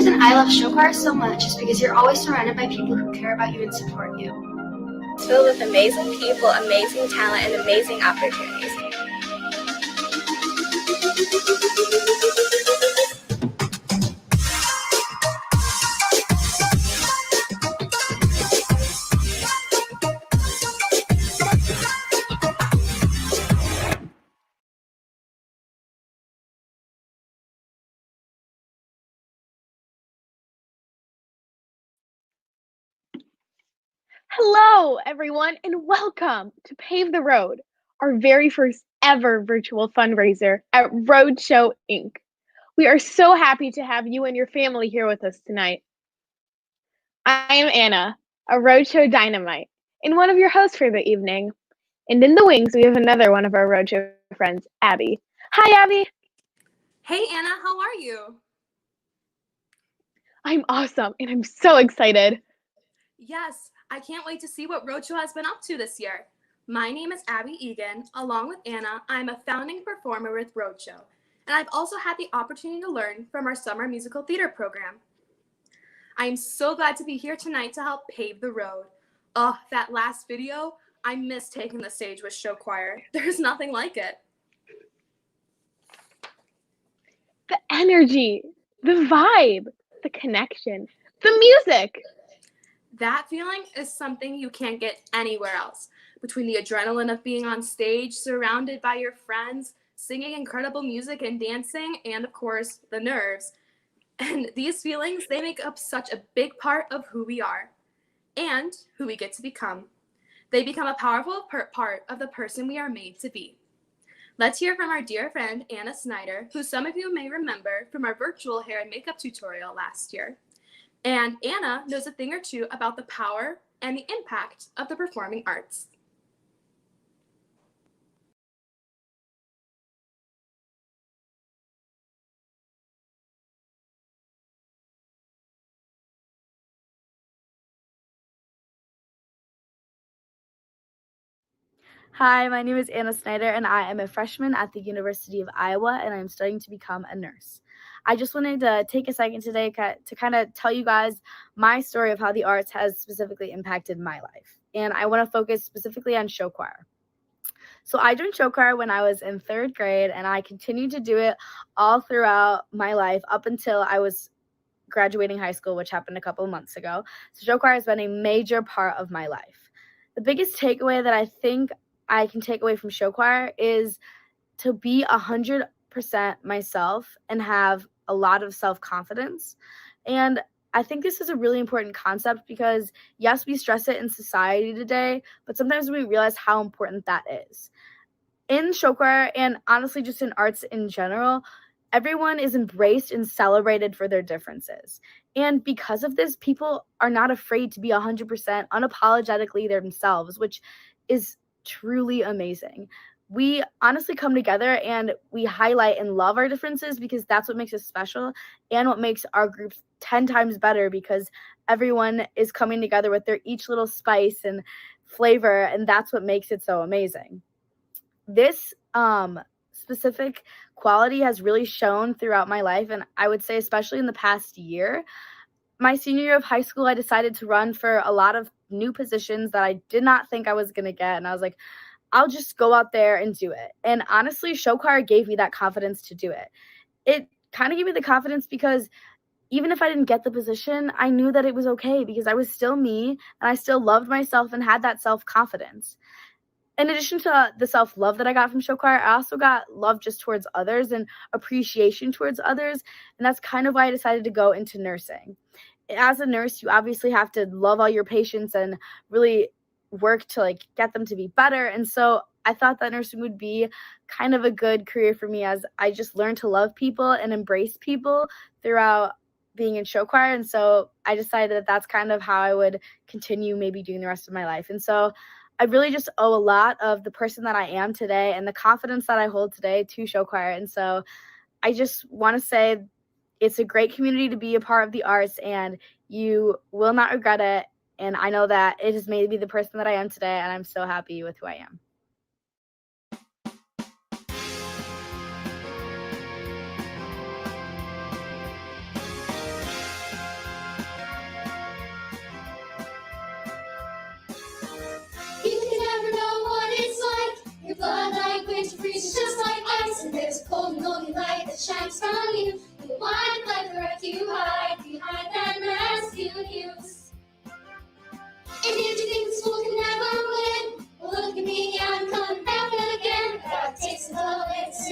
reason I love show choir so much is because you're always surrounded by people who care about you and support you. It's filled with amazing people, amazing talent, and amazing opportunities. Hello, everyone, and welcome to Pave the Road, our very first ever virtual fundraiser at Roadshow Inc. We are so happy to have you and your family here with us tonight. I am Anna, a Roadshow Dynamite, and one of your hosts for the evening. And in the wings, we have another one of our Roadshow friends, Abby. Hi, Abby. Hey, Anna, how are you? I'm awesome, and I'm so excited. Yes, I can't wait to see what Roadshow has been up to this year. My name is Abby Egan. Along with Anna, I'm a founding performer with Roadshow, and I've also had the opportunity to learn from our summer musical theater program. I am so glad to be here tonight to help pave the road. Oh, that last video, I miss taking the stage with show choir. There's nothing like it. The energy, the vibe, the connection, the music. That feeling is something you can't get anywhere else. Between the adrenaline of being on stage, surrounded by your friends, singing incredible music and dancing, and of course, the nerves. And these feelings, they make up such a big part of who we are and who we get to become. They become a powerful part of the person we are made to be. Let's hear from our dear friend, Anna Snyder, who some of you may remember from our virtual hair and makeup tutorial last year. And Anna knows a thing or two about the power and the impact of the performing arts. Hi, my name is Anna Snyder, and I am a freshman at the University of Iowa, and I'm studying to become a nurse. I just wanted to take a second today to kind of tell you guys my story of how the arts has specifically impacted my life. And I want to focus specifically on show choir. So I joined show choir when I was in 3rd grade, and I continued to do it all throughout my life up until I was graduating high school, which happened a couple of months ago. So show choir has been a major part of my life. The biggest takeaway that I think I can take away from show choir is to be 100% myself and have a lot of self-confidence. And I think this is a really important concept because, yes, we stress it in society today, but sometimes we realize how important that is. In show choir, and honestly just in arts in general, everyone is embraced and celebrated for their differences. And because of this, people are not afraid to be 100% unapologetically themselves, which is truly amazing. We honestly come together and we highlight and love our differences because that's what makes us special and what makes our group 10 times better, because everyone is coming together with their each little spice and flavor, and that's what makes it so amazing. This specific quality has really shown throughout my life, and I would say especially in the past year. My senior year of high school, I decided to run for a lot of new positions that I did not think I was going to get, and I was like, I'll just go out there and do it. And honestly, show choir gave me that confidence to do it. It kind of gave me the confidence because even if I didn't get the position, I knew that it was okay because I was still me and I still loved myself and had that self-confidence. In addition to the self-love that I got from show choir, I also got love just towards others and appreciation towards others. And that's kind of why I decided to go into nursing. As a nurse, you obviously have to love all your patients and really work to get them to be better. And so I thought that nursing would be kind of a good career for me, as I just learned to love people and embrace people throughout being in show choir. And so I decided that that's kind of how I would continue maybe doing the rest of my life. And so I really just owe a lot of the person that I am today and the confidence that I hold today to show choir. And so I just want to say it's a great community to be a part of the arts, and you will not regret it. And I know that it has made me the person that I am today, and I'm so happy with who I am.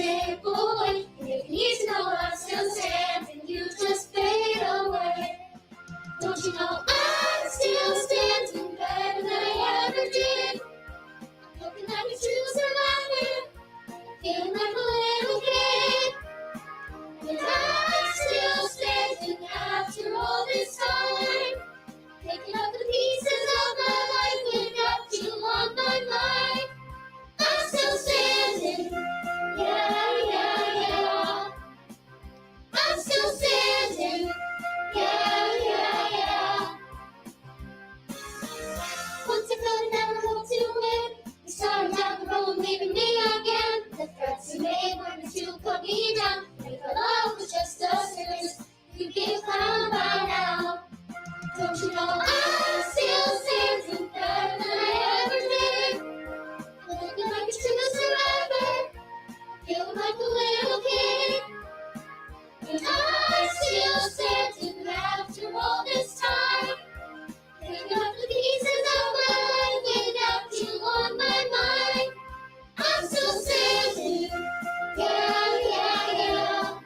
slip away. And if you need to know I'm still standing, you just fade away. Don't you know I'm still standing better than I ever did? Looking like a true survivor, feeling like a little kid. And I'm still standing after all this time, picking up the pieces of my life without you on my mind. I'm still standing, yeah, yeah, yeah. I'm still standing, yeah, yeah, yeah. Once I could never hope to win, you started down the road leaving me again. The threats you made were meant to put me down. If our love was just a series, you'd be a clown by now. Don't you know I'm still standing better than I ever did? Looking like a true survivor, feeling like a little kid. And I'm still standing after all this time, picking up the pieces of my life without you on my mind. I'm still standing, yeah, yeah, yeah.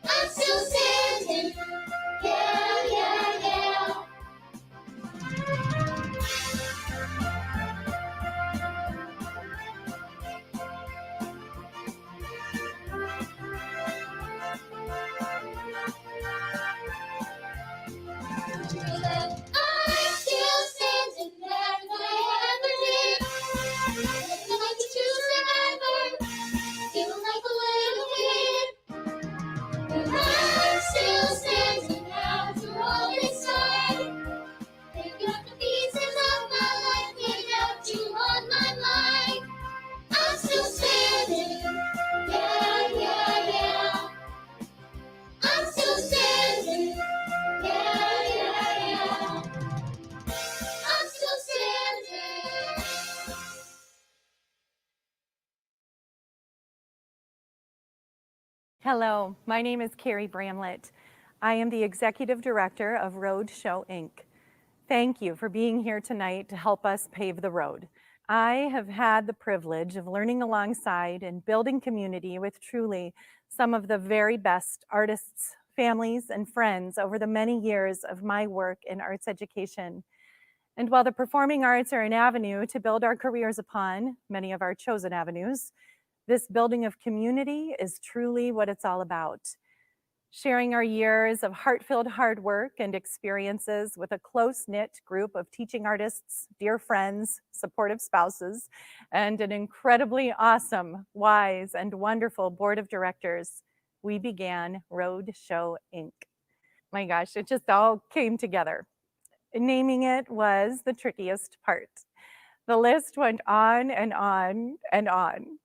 I'm still standing, yeah, yeah, yeah. I'm still standing better than I ever did. Looking like a true survivor, feeling like a little kid. And I'm still standing after all this time, picking up the pieces of my life without you on my mind. I'm still standing, yeah, yeah, yeah. I'm still standing, yeah, yeah, yeah. I'm still standing. Hello, my name is Carrie Bramlett. I am the Executive Director of Roadshow Inc. Thank you for being here tonight to help us pave the road. I have had the privilege of learning alongside and building community with truly some of the very best artists, families, and friends over the many years of my work in arts education. And while the performing arts are an avenue to build our careers upon, many of our chosen avenues, this building of community is truly what it's all about. Sharing our years of heart-filled hard work and experiences with a close-knit group of teaching artists, dear friends, supportive spouses, and an incredibly awesome, wise, and wonderful board of directors, we began Roadshow Inc. My gosh, it just all came together. Naming it was the trickiest part. The list went on and on and on.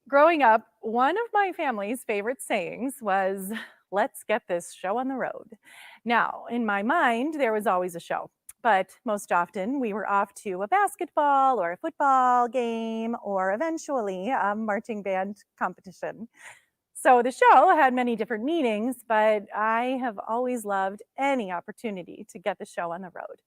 Growing up, one of my family's favorite sayings was, "Let's get this show on the road." Now, in my mind, there was always a show, but most often we were off to a basketball or a football game or eventually a marching band competition. So the show had many different meanings, but I have always loved any opportunity to get the show on the road.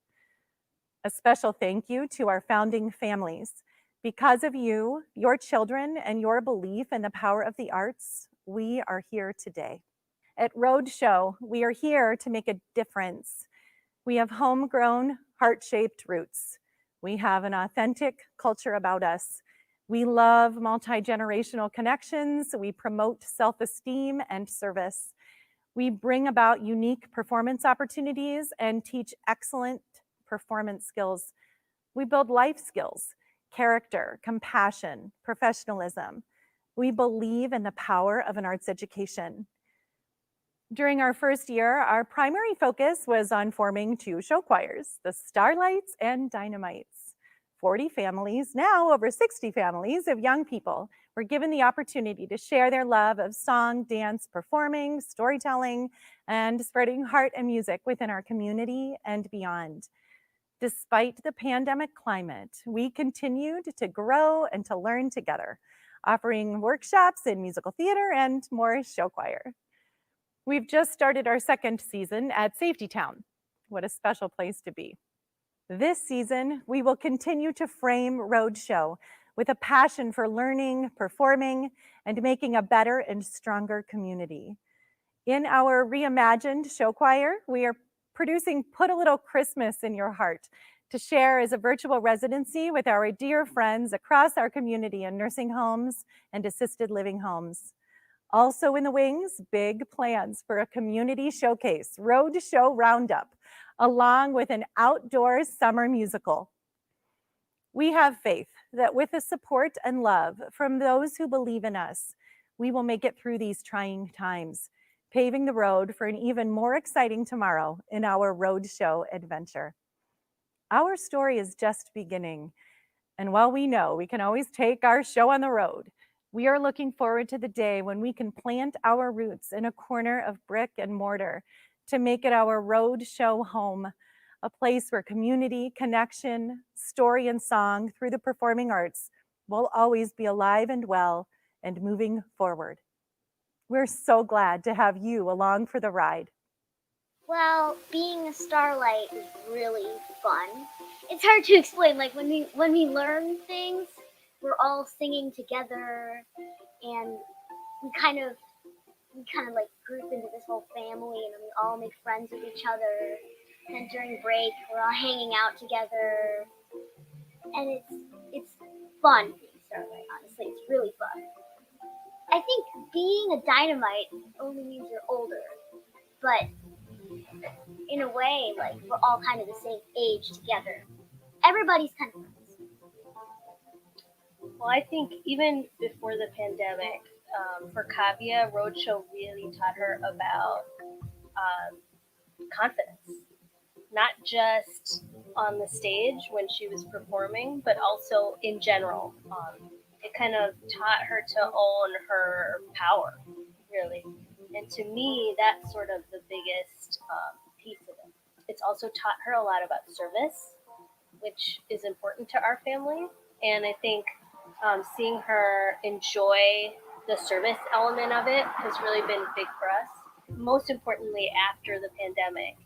A special thank you to our founding families. Because of you, your children, and your belief in the power of the arts, we are here today. At Roadshow, we are here to make a difference. We have homegrown, heart-shaped roots. We have an authentic culture about us. We love multi-generational connections. We promote self-esteem and service. We bring about unique performance opportunities and teach excellent performance skills. We build life skills, character, compassion, professionalism. We believe in the power of an arts education. During our first year, our primary focus was on forming two show choirs, the Starlights and Dynamites. 40 families, now over 60 families of young people were given the opportunity to share their love of song, dance, performing, storytelling, and spreading heart and music within our community and beyond. Despite the pandemic climate, we continued to grow and to learn together, offering workshops in musical theater and more show choir. We've just started our second season at Safety Town. What a special place to be. This season, we will continue to frame Roadshow with a passion for learning, performing, and making a better and stronger community. In our reimagined show choir, we are producing Put a Little Christmas in Your Heart to share as a virtual residency with our dear friends across our community in nursing homes and assisted living homes. Also in the wings, big plans for a community showcase, road show roundup, along with an outdoor summer musical. We have faith that with the support and love from those who believe in us, we will make it through these trying times, paving the road for an even more exciting tomorrow in our roadshow adventure. Our story is just beginning, and while we know we can always take our show on the road, we are looking forward to the day when we can plant our roots in a corner of brick and mortar to make it our roadshow home, a place where community, connection, story, and song through the performing arts will always be alive and well and moving forward. We're so glad to have you along for the ride. Well, being a starlight is really fun. It's hard to explain. Like when we learn things, we're all singing together, and we kind of like group into this whole family, and we all make friends with each other. And during break, we're all hanging out together, and it's fun being starlight. Honestly, it's really fun. I think being a dynamite only means you're older, but in a way, like, we're all kind of the same age together. Everybody's kind of friends. Well, I think even before the pandemic, for Kavya, Roadshow really taught her about confidence. Not just on the stage when she was performing, but also in general. It kind of taught her to own her power, really. And to me, that's sort of the biggest piece of it. It's also taught her a lot about service, which is important to our family. And I think seeing her enjoy the service element of it has really been big for us. Most importantly, after the pandemic,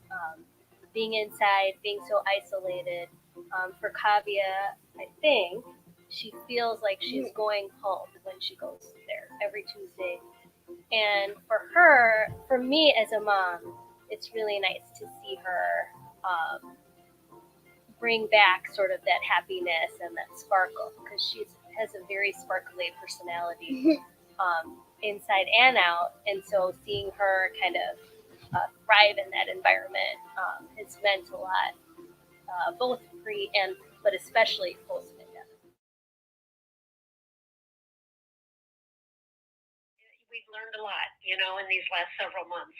being inside, being so isolated, for Kavya, I think she feels like she's going home when she goes there every Tuesday. And for me as a mom, it's really nice to see her bring back sort of that happiness and that sparkle, because she has a very sparkly personality inside and out. And so seeing her kind of thrive in that environment has meant a lot, both pre and but especially post pandemic. We've learned a lot, in these last several months.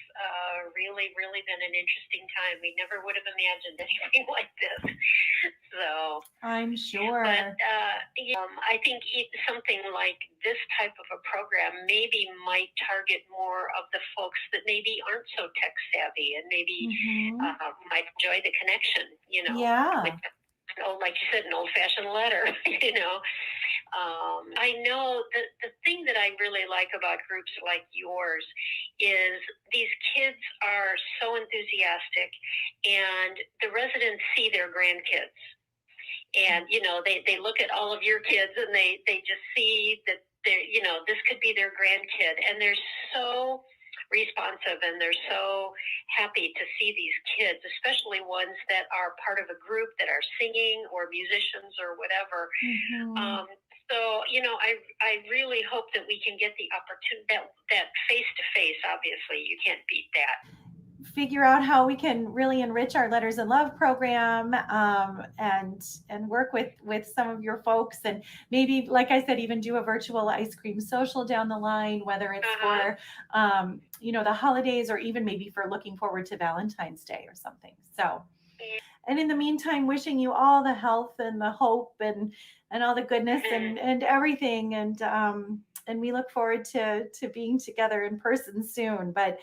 Really, really been an interesting time. We never would have imagined anything like this. So I'm sure. But I think something like this type of a program maybe might target more of the folks that maybe aren't so tech savvy and maybe might enjoy the connection, Yeah. with, like you said, an old-fashioned letter, I know the thing that I really like about groups like yours is these kids are so enthusiastic, and the residents see their grandkids. And, they look at all of your kids and they just see that this could be their grandkid. And they're so responsive and they're so happy to see these kids, especially ones that are part of a group that are singing or musicians or whatever. So, I really hope that we can get the opportunity, that face-to-face, obviously, you can't beat that. Figure out how we can really enrich our Letters in Love program, and work with some of your folks, and maybe, like I said, even do a virtual ice cream social down the line, whether it's for the holidays or even maybe for looking forward to Valentine's Day or something. So, and in the meantime, wishing you all the health and the hope and all the goodness and everything, and we look forward to being together in person soon. But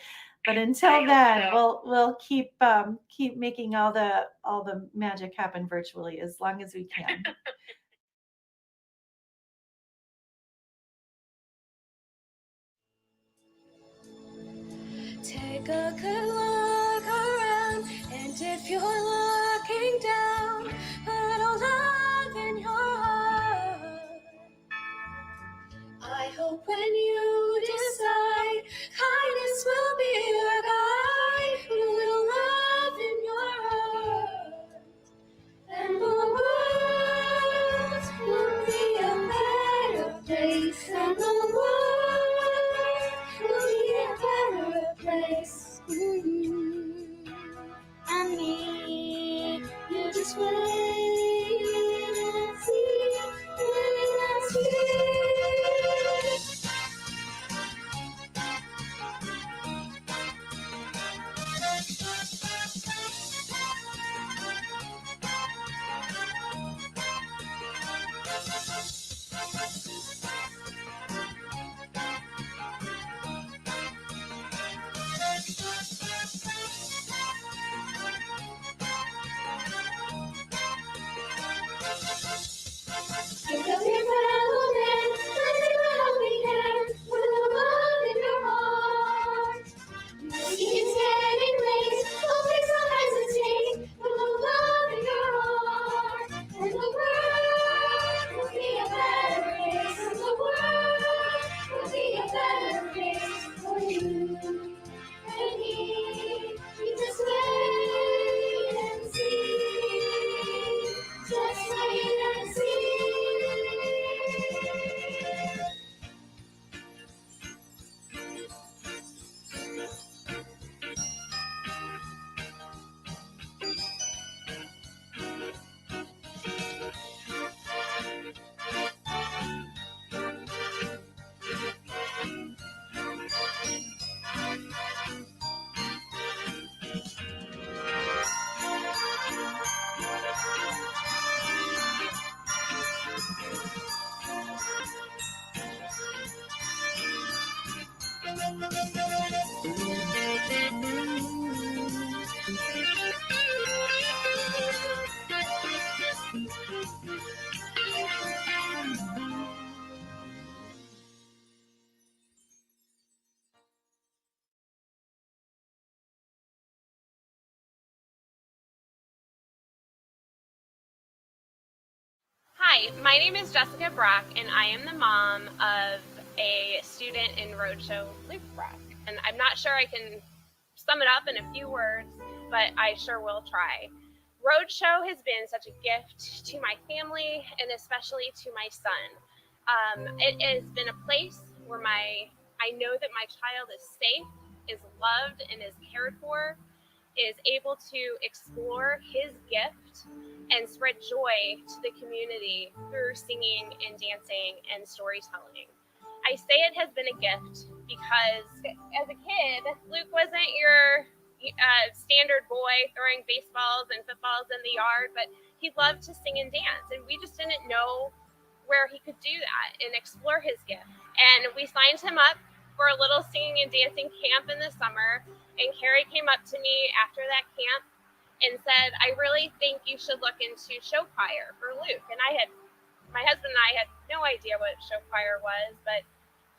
until then, we'll keep making all the magic happen virtually as long as we can. Take a good look around, and if you're looking down, put a love in your heart. But when you decide, kindness will be your guide. Put a little love in your heart, and the world will be a better place. And the world will be a better place. And me, you just wait and see, wait and see. Pick up your fellow man, let's do what we can. Put a little love in your heart. You can stand in place, don't please don't hesitate. Put a little love in your heart, and the world will be a better place. And the world will be a better place for you and me. You just wait and see. Just wait and see. Hi, my name is Jessica Brock, and I am the mom of a student in Roadshow, Luke Brock. And I'm not sure I can sum it up in a few words, but I sure will try. Roadshow has been such a gift to my family and especially to my son. It has been a place where I know that my child is safe, is loved, and is cared for, is able to explore his gift and spread joy to the community through singing and dancing and storytelling. I say it has been a gift because as a kid, Luke wasn't your standard boy throwing baseballs and footballs in the yard, but he loved to sing and dance, and we just didn't know where he could do that and explore his gift. And we signed him up for a little singing and dancing camp in the summer, and Carrie came up to me after that camp and said, I really think you should look into show choir for Luke. And my husband and I had no idea what show choir was, but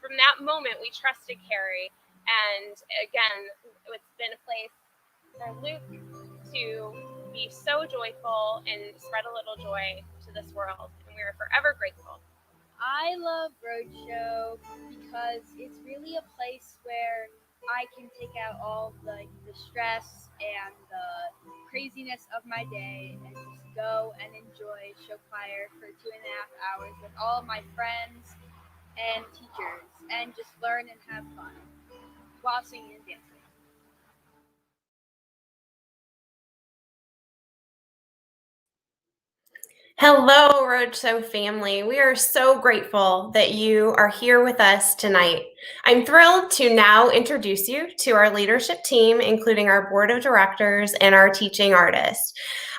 from that moment we trusted Carrie. And again, it's been a place for Luke to be so joyful and spread a little joy to this world. And we are forever grateful. I love Roadshow because it's really a place where I can take out all the stress and the craziness of my day and just go and enjoy show choir for 2.5 hours with all my friends and teachers and just learn and have fun while singing and dancing. Hello, Roadshow family. We are so grateful that you are here with us tonight. I'm thrilled to now introduce you to our leadership team, including our board of directors and our teaching artists.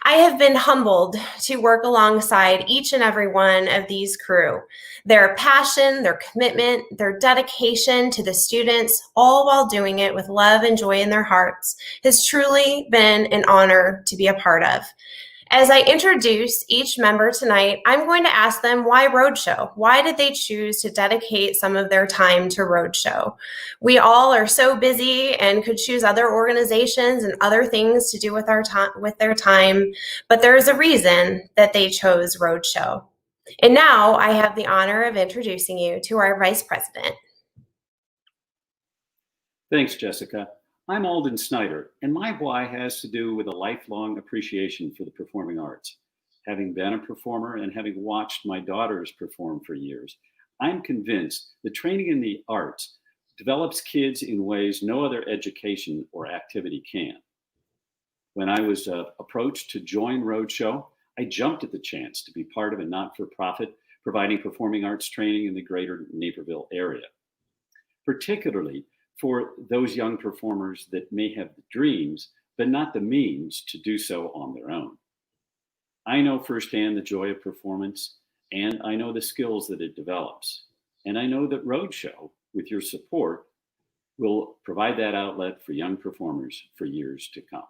I have been humbled to work alongside each and every one of these crew. Their passion, their commitment, their dedication to the students, all while doing it with love and joy in their hearts, has truly been an honor to be a part of. As I introduce each member tonight, I'm going to ask them why Roadshow? Why did they choose to dedicate some of their time to Roadshow? We all are so busy and could choose other organizations and other things to do with their time, but there is a reason that they chose Roadshow. And now I have the honor of introducing you to our Vice President. Thanks, Jessica. I'm Alden Snyder, and my why has to do with a lifelong appreciation for the performing arts. Having been a performer and having watched my daughters perform for years, I'm convinced that training in the arts develops kids in ways no other education or activity can. When I was approached to join Roadshow, I jumped at the chance to be part of a not-for-profit providing performing arts training in the greater Naperville area, particularly for those young performers that may have the dreams, but not the means to do so on their own. I know firsthand the joy of performance, and I know the skills that it develops. And I know that Roadshow, with your support, will provide that outlet for young performers for years to come.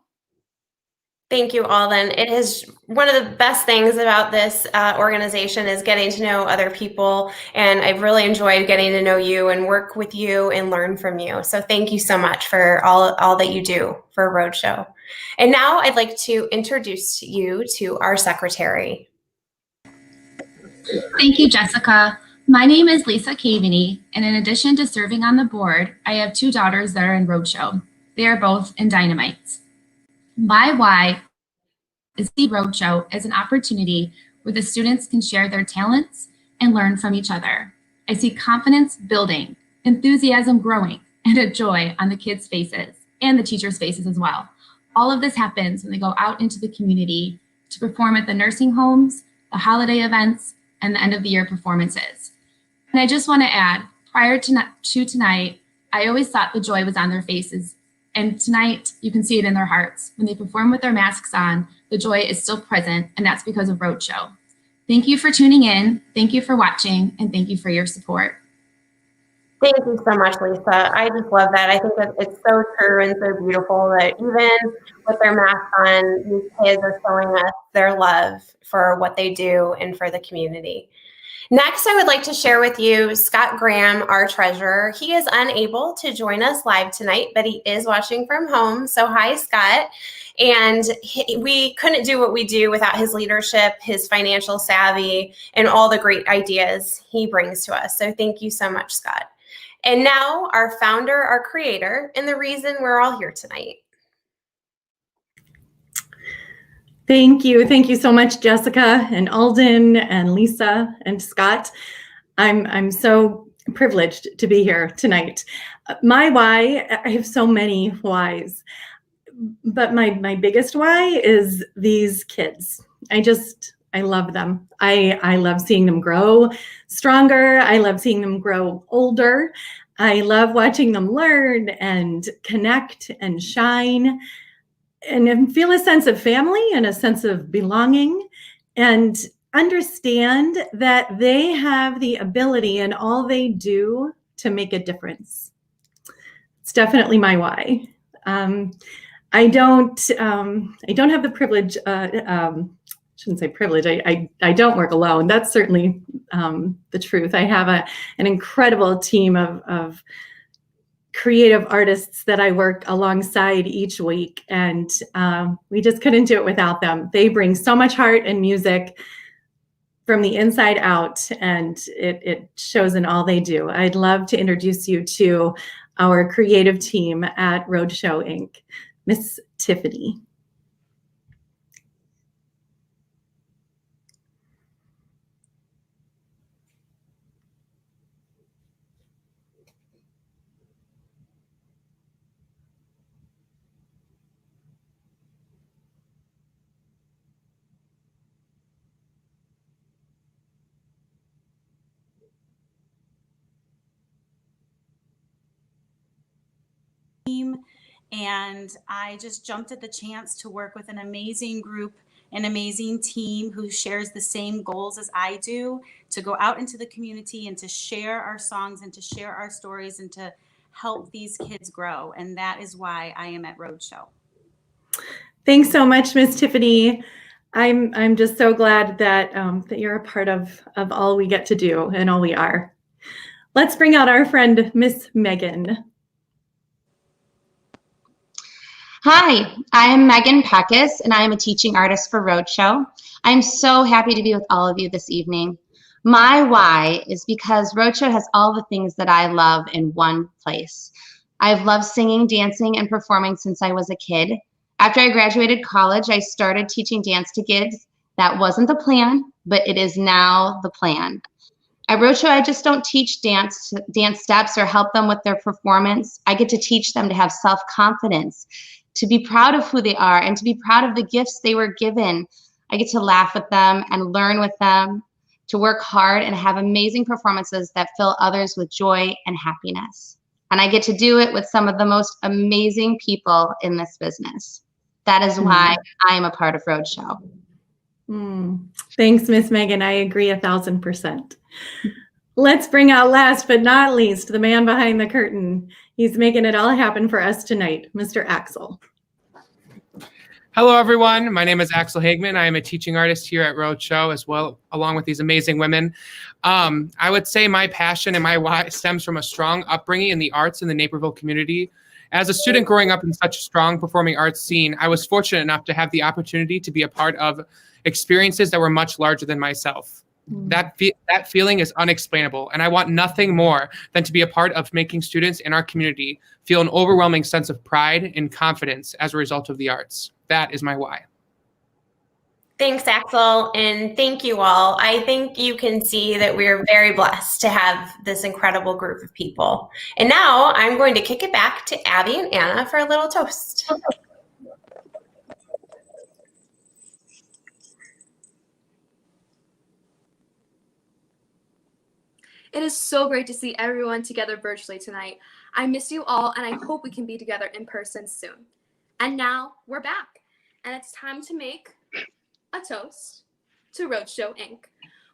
Thank you, Alden. It is one of the best things about this organization is getting to know other people, and I've really enjoyed getting to know you and work with you and learn from you. So thank you so much for all that you do for Roadshow. And now I'd like to introduce you to our secretary. Thank you, Jessica. My name is Lisa Caveney, and in addition to serving on the board, I have 2 daughters that are in Roadshow. They are both in Dynamites. My why is to see Roadshow as an opportunity where the students can share their talents and learn from each other. I see confidence building, enthusiasm growing, and a joy on the kids' faces and the teachers' faces as well. All of this happens when they go out into the community to perform at the nursing homes, the holiday events, and the end of the year performances. And I just want to add, prior to tonight, I always thought the joy was on their faces. And tonight, you can see it in their hearts. When they perform with their masks on, the joy is still present, and that's because of Roadshow. Thank you for tuning in, thank you for watching, and thank you for your support. Thank you so much, Lisa. I just love that. I think that it's so true and so beautiful that even with their masks on, these kids are showing us their love for what they do and for the community. Next, I would like to share with you Scott Graham, our treasurer. He is unable to join us live tonight, but he is watching from home. So hi, Scott. And we couldn't do what we do without his leadership, his financial savvy, and all the great ideas he brings to us. So thank you so much, Scott. And now our founder, our creator, and the reason we're all here tonight. Thank you. Thank you so much, Jessica and Alden and Lisa and Scott. I'm so privileged to be here tonight. My why, I have so many whys, but my biggest why is these kids. I love them. I love seeing them grow stronger. I love seeing them grow older. I love watching them learn and connect and shine and feel a sense of family and a sense of belonging and understand that they have the ability and all they do to make a difference. It's definitely my why. I don't have the privilege, shouldn't say privilege, I don't work alone. That's certainly the truth. I have an incredible team of creative artists that I work alongside each week, and we just couldn't do it without them. They bring so much heart and music from the inside out, and it shows in all they do. I'd love to introduce you to our creative team at Roadshow Inc., Miss Tiffany. And I just jumped at the chance to work with an amazing group, an amazing team who shares the same goals as I do, to go out into the community and to share our songs and to share our stories and to help these kids grow. And that is why I am at Roadshow. Thanks so much, Miss Tiffany. I'm just so glad that that you're a part of all we get to do and all we are. Let's bring out our friend, Miss Megan. Hi, I am Megan Peckus, and I am a teaching artist for Roadshow. I'm so happy to be with all of you this evening. My why is because Roadshow has all the things that I love in one place. I've loved singing, dancing, and performing since I was a kid. After I graduated college, I started teaching dance to kids. That wasn't the plan, but it is now the plan. At Roadshow, I just don't teach dance steps or help them with their performance. I get to teach them to have self-confidence, to be proud of who they are, and to be proud of the gifts they were given. I get to laugh with them and learn with them, to work hard and have amazing performances that fill others with joy and happiness. And I get to do it with some of the most amazing people in this business. That is why I am a part of Roadshow. Thanks, Miss Megan. I agree 1,000%. Let's bring out last but not least, the man behind the curtain. He's making it all happen for us tonight, Mr. Axel. Hello, everyone. My name is Axel Hagman. I am a teaching artist here at Roadshow as well, along with these amazing women. I would say my passion and my why stems from a strong upbringing in the arts in the Naperville community. As a student growing up in such a strong performing arts scene, I was fortunate enough to have the opportunity to be a part of experiences that were much larger than myself. That feeling is unexplainable, and I want nothing more than to be a part of making students in our community feel an overwhelming sense of pride and confidence as a result of the arts. That is my why. Thanks, Axel, and thank you all. I think you can see that we're very blessed to have this incredible group of people. And now I'm going to kick it back to Abby and Anna for a little toast. It is so great to see everyone together virtually tonight. I miss you all, and I hope we can be together in person soon. And now we're back, and it's time to make a toast to Roadshow Inc.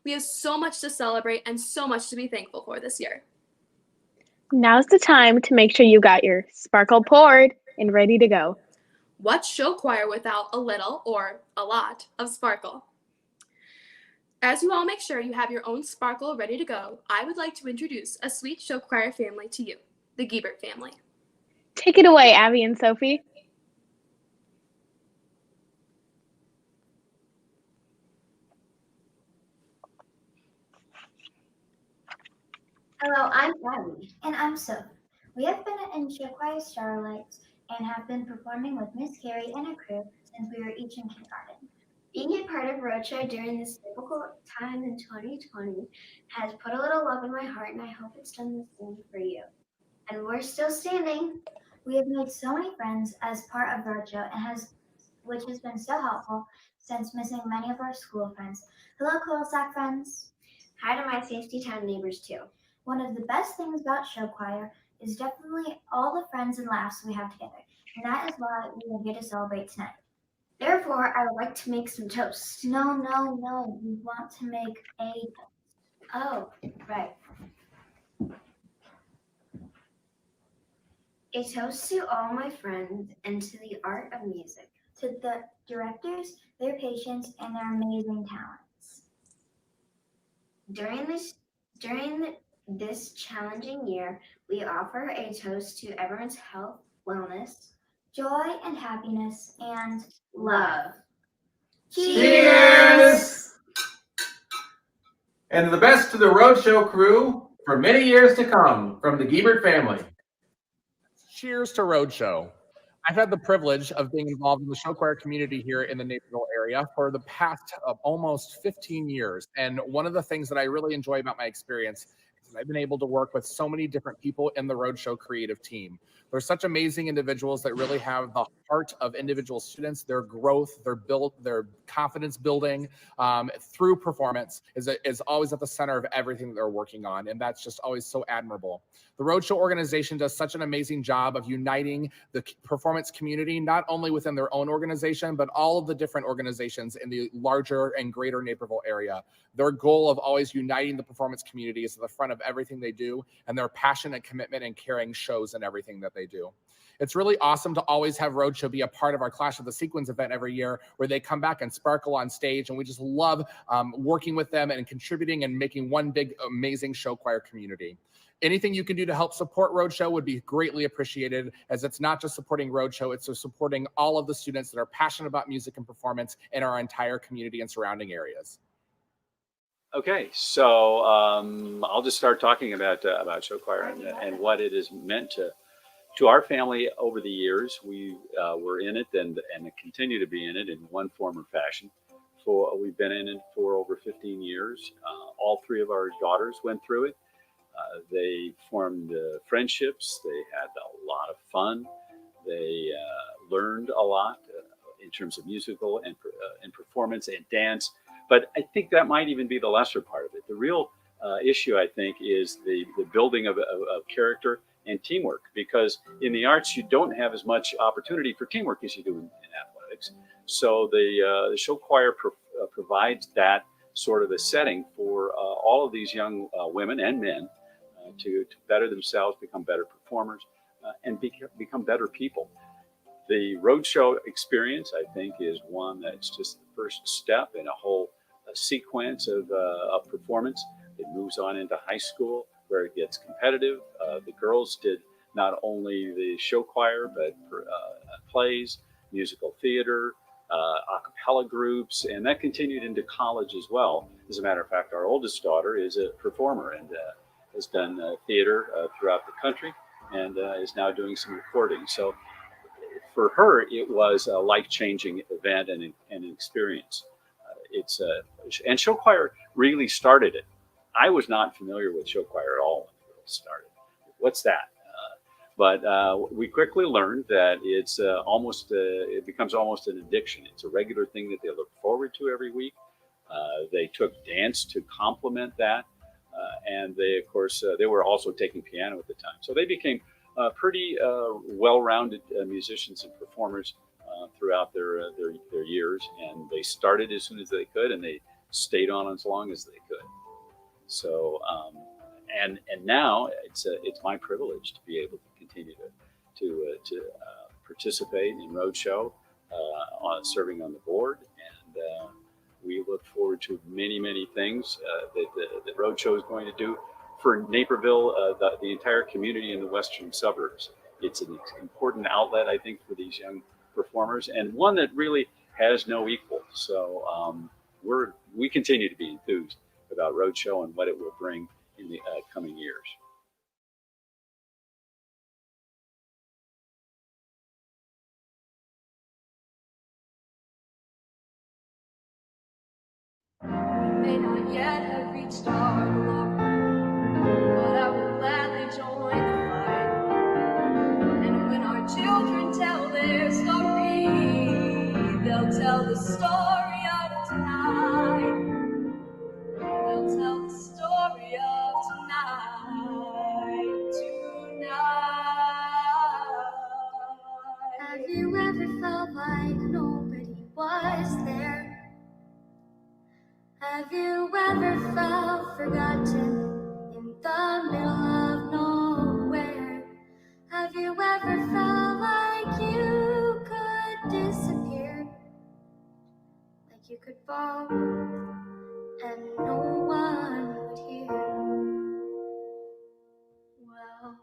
We have so much to celebrate and so much to be thankful for this year. Now's the time to make sure you got your sparkle poured and ready to go. What's show choir without a little or a lot of sparkle? As you all make sure you have your own sparkle ready to go, I would like to introduce a sweet show choir family to you, the Giebert family. Take it away, Abby and Sophie. Hello, I'm Abby. And I'm Sophie. We have been in show choir Starlights and have been performing with Miss Carrie and her crew since we were each in kindergarten. Being a part of Roadshow during this difficult time in 2020 has put a little love in my heart, and I hope it's done the same for you. And we're still standing. We have made so many friends as part of Roadshow, which has been so helpful since missing many of our school friends. Hello, Cul-de-sac friends. Hi to my Safety Town neighbors too. One of the best things about show choir is definitely all the friends and laughs we have together, and that is why we are here to celebrate tonight. Therefore, I would like to make some toasts. No, we want to make a toast. Oh, right. A toast to all my friends and to the art of music. To the directors, their patience, and their amazing talents. During this challenging year, we offer a toast to everyone's health, wellness, joy and happiness, and love. Cheers! And the best to the Roadshow crew for many years to come from the Giebert family. Cheers to Roadshow. I've had the privilege of being involved in the show choir community here in the Naperville area for the past almost 15 years. And one of the things that I really enjoy about my experience is I've been able to work with so many different people in the Roadshow creative team. They're such amazing individuals that really have the heart of individual students, their growth, their confidence building through performance is always at the center of everything that they're working on. And that's just always so admirable. The Roadshow organization does such an amazing job of uniting the performance community, not only within their own organization, but all of the different organizations in the larger and greater Naperville area. Their goal of always uniting the performance community is at the front of everything they do, and their passion and commitment and caring shows in everything that they do. It's really awesome to always have Roadshow be a part of our Clash of the Sequins event every year, where they come back and sparkle on stage, and we just love working with them and contributing and making one big, amazing show choir community. Anything you can do to help support Roadshow would be greatly appreciated, as it's not just supporting Roadshow, it's supporting all of the students that are passionate about music and performance in our entire community and surrounding areas. Okay, so I'll just start talking about show choir and what it has meant to our family over the years. We were in it and continue to be in it in one form or fashion. We've been in it for over 15 years. All three of our daughters went through it. They formed friendships. They had a lot of fun. They learned a lot in terms of musical and performance and dance. But I think that might even be the lesser part of it. The real issue, I think, is the building of character and teamwork. Because in the arts, you don't have as much opportunity for teamwork as you do in athletics. So the show choir provides that sort of a setting for all of these young women and men to better themselves, become better performers, and become better people. The roadshow experience, I think, is one that's just the first step in a whole sequence of performance. It moves on into high school where it gets competitive. The girls did not only the show choir, but plays, musical theater, a cappella groups, and that continued into college as well. As a matter of fact, our oldest daughter is a performer and has done theater throughout the country and is now doing some recording. So for her, it was a life-changing event and an experience. And show choir really started it. I was not familiar with show choir at all when the girls started. What's that? But we quickly learned that it becomes almost an addiction. It's a regular thing that they look forward to every week. They took dance to complement that. And they, of course, they were also taking piano at the time. So they became pretty well-rounded musicians and performers throughout their years. And they started as soon as they could, and they stayed on as long as they could. So, and now it's my privilege to be able to continue to participate in Roadshow, serving on the board, and we look forward to many things that Roadshow is going to do for Naperville, the entire community in the western suburbs. It's an important outlet, I think, for these young performers, and one that really has no equal. So we continue to be enthused about Roadshow and what it will bring in the coming years. May not yet have reached our glory, but I will gladly join the fight. And when our children tell their story, they'll tell the story of tonight. They'll tell the story of tonight. Have you ever felt like nobody was there? Have you ever felt forgotten in the middle of nowhere? Have you ever felt like you could disappear? Like you could fall and no one would hear? Well,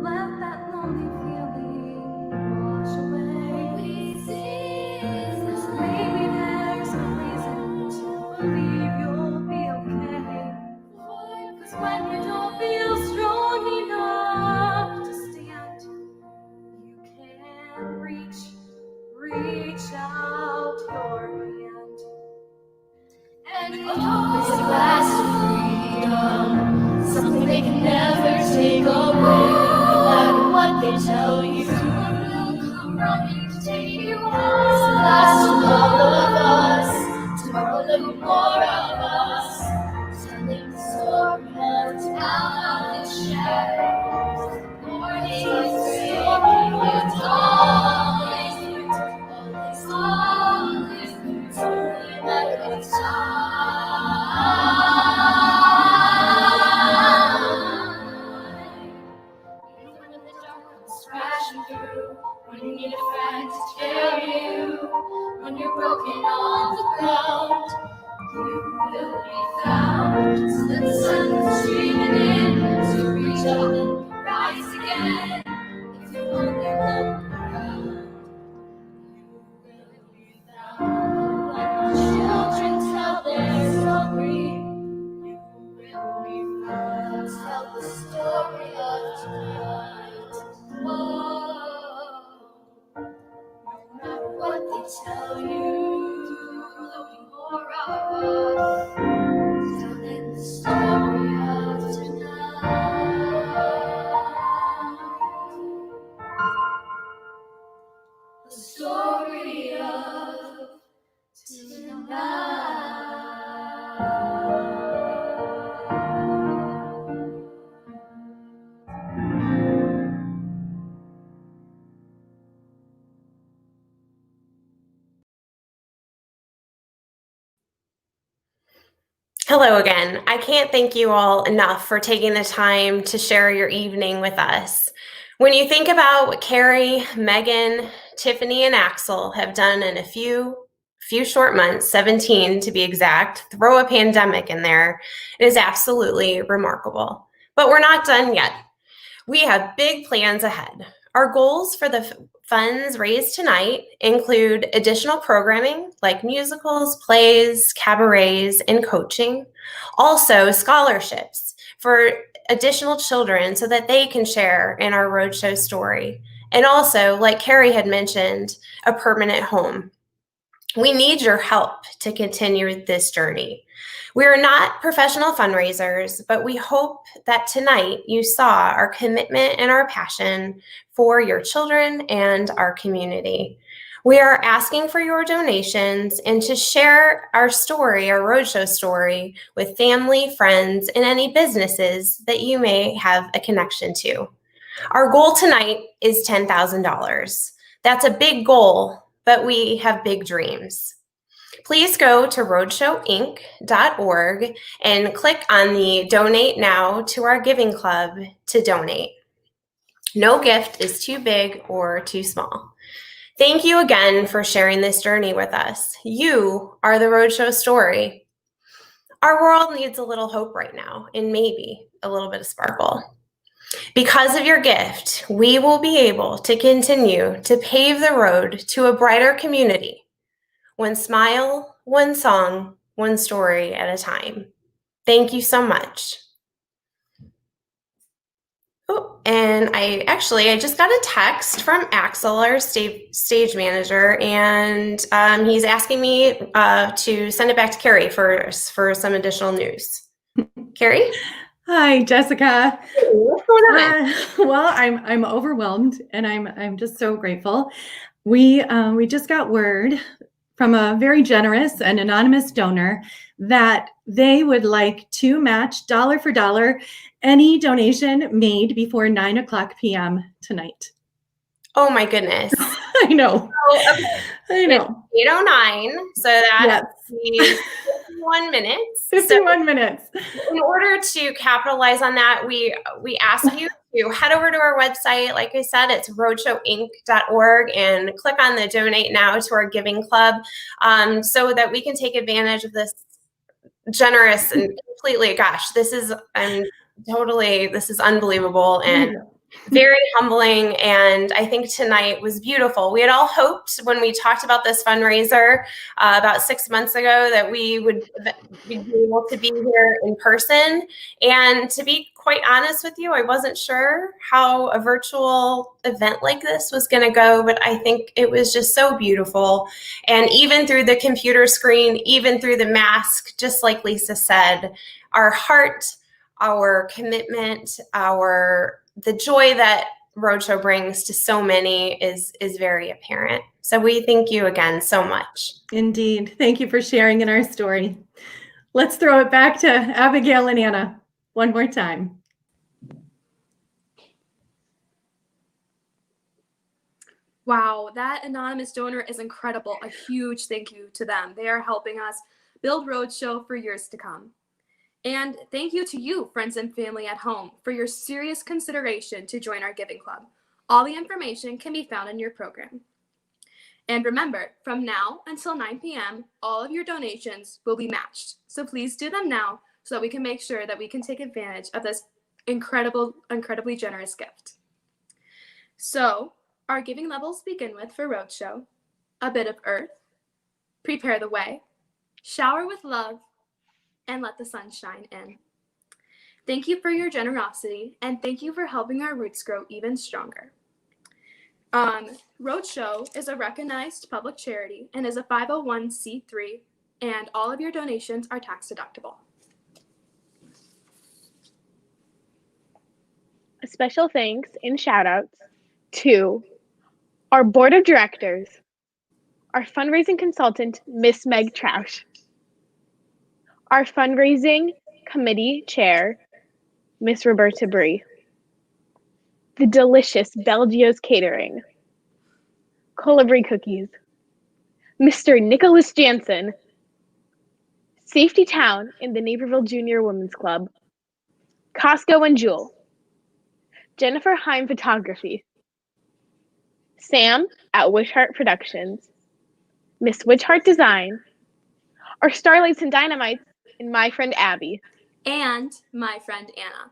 let that lonely feeling wash away. We see this, maybe there's a reason to believe you'll be okay. 'Cause when you don't feel strong enough to stand, you can reach out your hand. And hope is the last freedom, something they can never take away. No matter what they tell you, someone will come running to take you home. It's the last of all of us. Tomorrow there'll be more of us, telling the story of out of the shadows. Morning is breaking, it's always it's only a matter of time. Even when the dark comes crashing through, when you need a friend to carry you, when you're broken on the ground, you will be found. So let the sun come streaming in, as you reach up and rise again. If you only look around, you will be found. When children tell their story, What they tell you, there'll be more of us telling the story of tonight. The story of tonight. Hello again. I can't thank you all enough for taking the time to share your evening with us. When you think about what Carrie, Megan, Tiffany, and Axel have done in a few short months, 17 to be exact, throw a pandemic in there, it is absolutely remarkable. But we're not done yet. We have big plans ahead. Our goals for the funds raised tonight include additional programming like musicals, plays, cabarets, and coaching. Also, scholarships for additional children so that they can share in our roadshow story. And also, like Carrie had mentioned, a permanent home. We need your help to continue this journey. We are not professional fundraisers, but we hope that tonight you saw our commitment and our passion for your children and our community. We are asking for your donations and to share our story, our roadshow story, with family, friends, and any businesses that you may have a connection to. Our goal tonight is $10,000. That's a big goal, but we have big dreams. Please go to roadshowinc.org and click on the Donate Now to our Giving Club to donate. No gift is too big or too small. Thank you again for sharing this journey with us. You are the roadshow story. Our world needs a little hope right now and maybe a little bit of sparkle. Because of your gift, we will be able to continue to pave the road to a brighter community. One smile, one song, one story at a time. Thank you so much. Oh, and I just got a text from Axel, our stage manager, and he's asking me to send it back to Carrie for some additional news. Carrie? Hi, Jessica. Hey, what's going on? Well, I'm overwhelmed, and I'm just so grateful. We just got word from a very generous and anonymous donor that they would like to match dollar for dollar any donation made before 9:00 p.m. tonight. Oh my goodness. I know. So, okay. I know. It's 8:09, so that leaves 51 minutes. 51 minutes. In order to capitalize on that, we ask you to head over to our website. Like I said, it's roadshowinc.org and click on the Donate Now to our Giving Club so that we can take advantage of this generous and completely, this is unbelievable and very humbling, and I think tonight was beautiful. We had all hoped when we talked about this fundraiser about 6 months ago that we would be able to be here in person, and to be quite honest with you, I wasn't sure how a virtual event like this was going to go, but I think it was just so beautiful. And even through the computer screen, even through the mask, just like Lisa said, our heart, our commitment, the joy that Roadshow brings to so many is very apparent. So we thank you again so much. Indeed. Thank you for sharing in our story. Let's throw it back to Abigail and Anna one more time. Wow, that anonymous donor is incredible. A huge thank you to them. They are helping us build Roadshow for years to come. And thank you to you, friends and family at home, for your serious consideration to join our Giving Club. All the information can be found in your program. And remember, from now until 9 p.m., all of your donations will be matched. So please do them now so that we can make sure that we can take advantage of this incredibly generous gift. So our giving levels begin with for Roadshow: a bit of earth, prepare the way, shower with love, and let the sun shine in. Thank you for your generosity, and thank you for helping our roots grow even stronger. Roadshow is a recognized public charity and is a 501c3, and all of your donations are tax deductible. A special thanks and shout outs to our board of directors, our fundraising consultant, Miss Meg Troush, our fundraising committee chair, Miss Roberta Bree, the delicious Belgio's Catering, Colibri Cookies, Mr. Nicholas Jansen, Safety Town in the Naperville Junior Women's Club, Costco and Jewel, Jennifer Heim Photography, Sam at Wishart Productions, Miss Witchheart Design, our Starlights and Dynamites, and my friend Abby. And my friend Anna.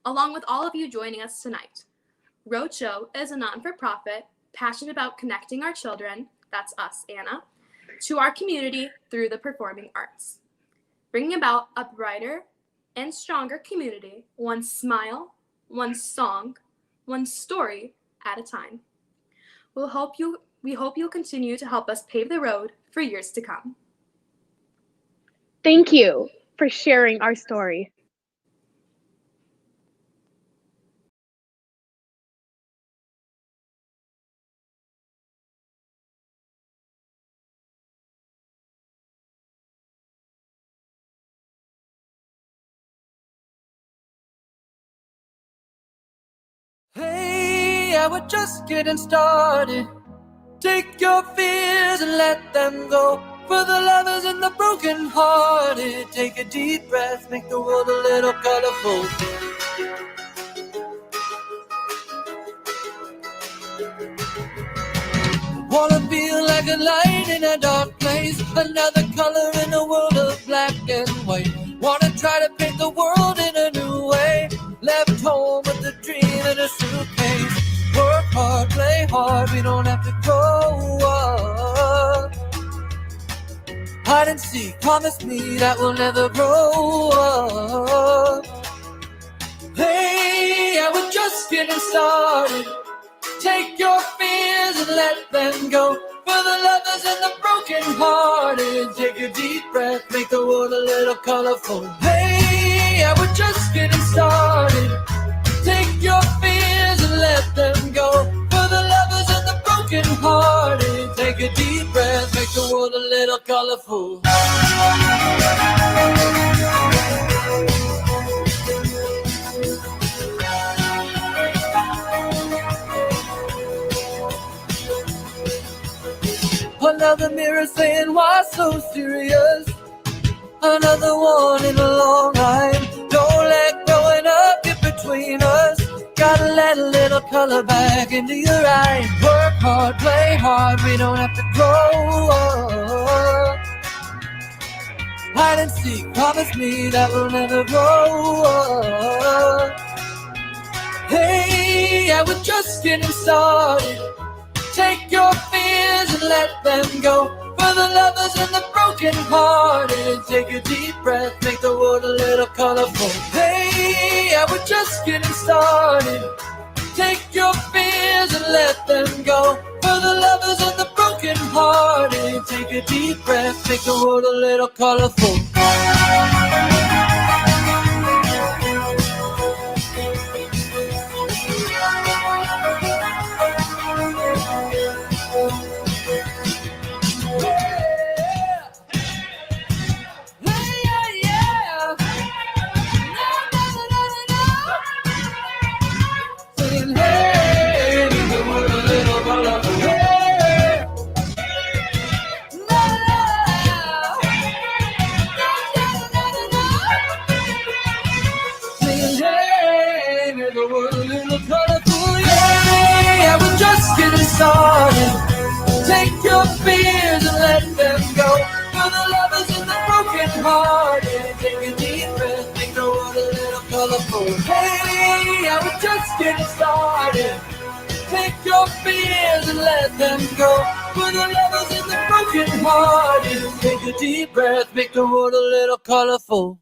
Along with all of you joining us tonight. Roadshow is a non-for-profit passionate about connecting our children, that's us, Anna, to our community through the performing arts. Bringing about a brighter and stronger community, one smile, one song, one story at a time. We hope you'll continue to help us pave the road for years to come. Thank you for sharing our story. Hey, yeah, we're just getting started. Take your fears and let them go. For the lovers and the broken hearted, take a deep breath, make the world a little colorful. Wanna feel like a light in a dark place, another color in a world of black and white. Wanna try to paint the world in a new way. Left home with a dream in a suitcase. Work hard, play hard, we don't have to grow up. Hide and seek, promise me that we'll never grow up. Hey, yeah, we're just getting started. Take your fears and let them go. For the lovers and the broken hearted, take a deep breath, make the world a little colorful. Hey, yeah, we're just getting started. Take your fears and let them go. For the lovers and the broken hearted, take a deep breath, make the world a little colorful. Another mirror saying, why so serious? Another one in a long line. Don't let growing up get between us. Gotta let a little color back into your eyes. Work hard, play hard, we don't have to grow up. Hide and seek, promise me that we'll never grow up. Hey, yeah, we're just getting started. Take your fears and let them go. For the lovers and the broken hearted, take a deep breath, make the world a little colorful. Hey, yeah, we're just getting started. Take your fears and let them go. For the lovers and the broken hearted, take a deep breath, make the world a little colorful. Started. Take your fears and let them go. For the lovers and the broken hearted, take a deep breath, make the world a little colorful. Hey, I was just getting started. Take your fears and let them go. For the lovers and the broken hearted, take a deep breath, make the world a little colorful.